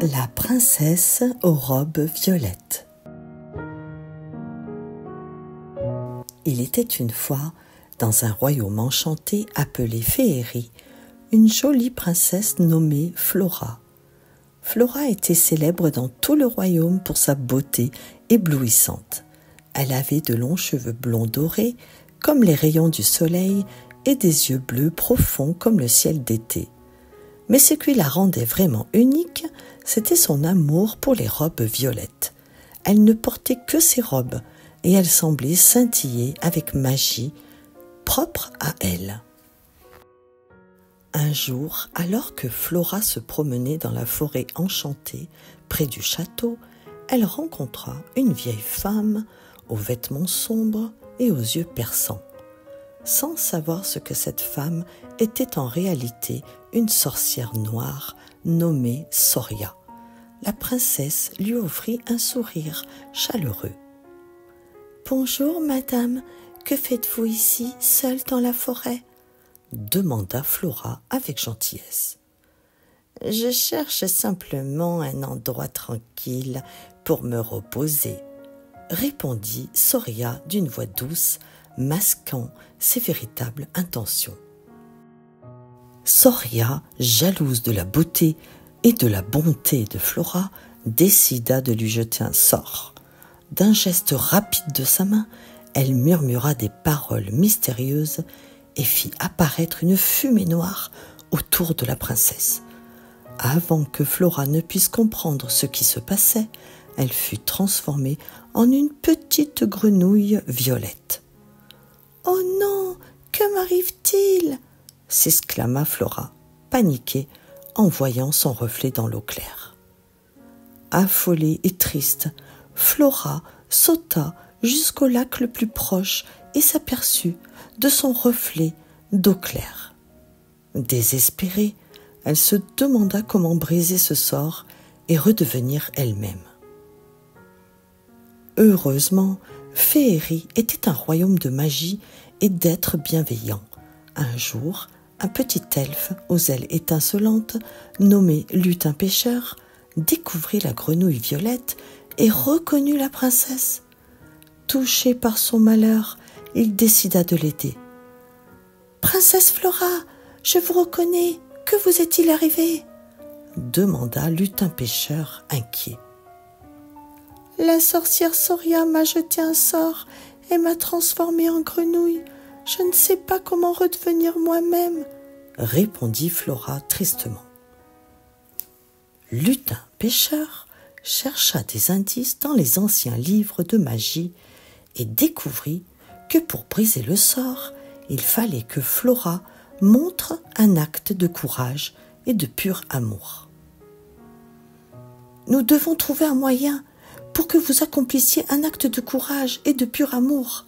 La princesse aux robes violettes. Il était une fois, dans un royaume enchanté appelé Féerie, une jolie princesse nommée Flora. Flora était célèbre dans tout le royaume pour sa beauté éblouissante. Elle avait de longs cheveux blonds dorés, comme les rayons du soleil, et des yeux bleus profonds comme le ciel d'été. Mais ce qui la rendait vraiment unique, c'était son amour pour les robes violettes. Elle ne portait que ces robes, et elles semblaient scintiller avec magie, propre à elle. Un jour, alors que Flora se promenait dans la forêt enchantée, près du château, elle rencontra une vieille femme aux vêtements sombres et aux yeux perçants. Sans savoir ce que cette femme était en réalité une sorcière noire nommée Soria. La princesse lui offrit un sourire chaleureux. « Bonjour, madame, que faites-vous ici, seule dans la forêt ?» demanda Flora avec gentillesse. « Je cherche simplement un endroit tranquille pour me reposer, » répondit Soria d'une voix douce, masquant ses véritables intentions. Soria, jalouse de la beauté et de la bonté de Flora, décida de lui jeter un sort. D'un geste rapide de sa main, elle murmura des paroles mystérieuses et fit apparaître une fumée noire autour de la princesse. Avant que Flora ne puisse comprendre ce qui se passait, elle fut transformée en une petite grenouille violette. « Oh non, que m'arrive-t-il » s'exclama Flora, paniquée en voyant son reflet dans l'eau claire. Affolée et triste, Flora sauta jusqu'au lac le plus proche et s'aperçut de son reflet d'eau claire. Désespérée, elle se demanda comment briser ce sort et redevenir elle-même. Heureusement, Féerie était un royaume de magie et d'êtres bienveillants. Un jour, un petit elfe aux ailes étincelantes, nommé Lutin Pêcheur, découvrit la grenouille violette et reconnut la princesse. Touché par son malheur, il décida de l'aider. « Princesse Flora, je vous reconnais, que vous est-il arrivé ?» demanda Lutin Pêcheur inquiet. « La sorcière Soria m'a jeté un sort et m'a transformée en grenouille. Je ne sais pas comment redevenir moi-même, » répondit Flora tristement. Lutin Pêcheur chercha des indices dans les anciens livres de magie et découvrit que pour briser le sort, il fallait que Flora montre un acte de courage et de pur amour. « Nous devons trouver un moyen pour que vous accomplissiez un acte de courage et de pur amour.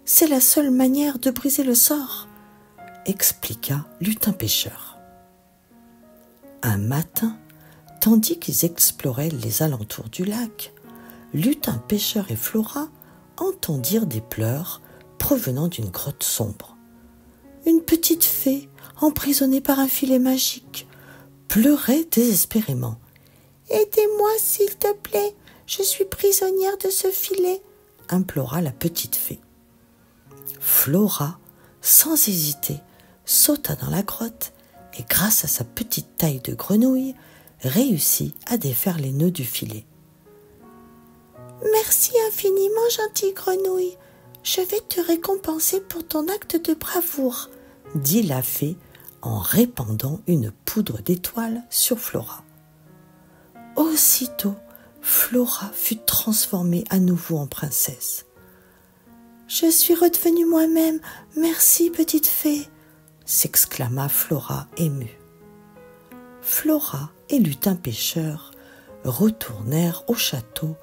C'est la seule manière de briser le sort, » expliqua Lutin Pêcheur. Un matin, tandis qu'ils exploraient les alentours du lac, Lutin Pêcheur et Flora entendirent des pleurs provenant d'une grotte sombre. Une petite fée, emprisonnée par un filet magique, pleurait désespérément. « Aidez-moi, s'il te plaît, je suis prisonnière de ce filet, » implora la petite fée. Flora, sans hésiter, sauta dans la grotte et, grâce à sa petite taille de grenouille, réussit à défaire les nœuds du filet. « Merci infiniment, gentille grenouille. Je vais te récompenser pour ton acte de bravoure, » dit la fée en répandant une poudre d'étoiles sur Flora. Aussitôt, Flora fut transformée à nouveau en princesse. « Je suis redevenue moi-même, merci petite fée » s'exclama Flora émue. Flora et Lutin Pêcheur retournèrent au château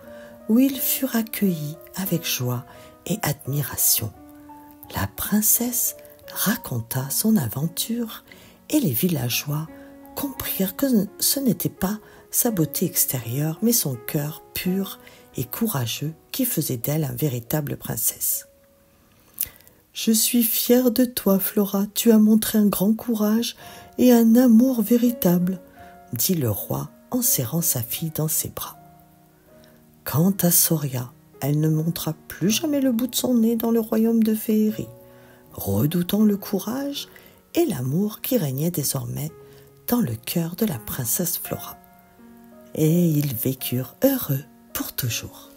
où ils furent accueillis avec joie et admiration. La princesse raconta son aventure et les villageois comprirent que ce n'était pas sa beauté extérieure, mais son cœur pur et courageux qui faisait d'elle une véritable princesse. « Je suis fière de toi, Flora, tu as montré un grand courage et un amour véritable, » dit le roi en serrant sa fille dans ses bras. Quant à Soria, elle ne montra plus jamais le bout de son nez dans le royaume de Féerie, redoutant le courage et l'amour qui régnait désormais dans le cœur de la princesse Flora. Et ils vécurent heureux pour toujours.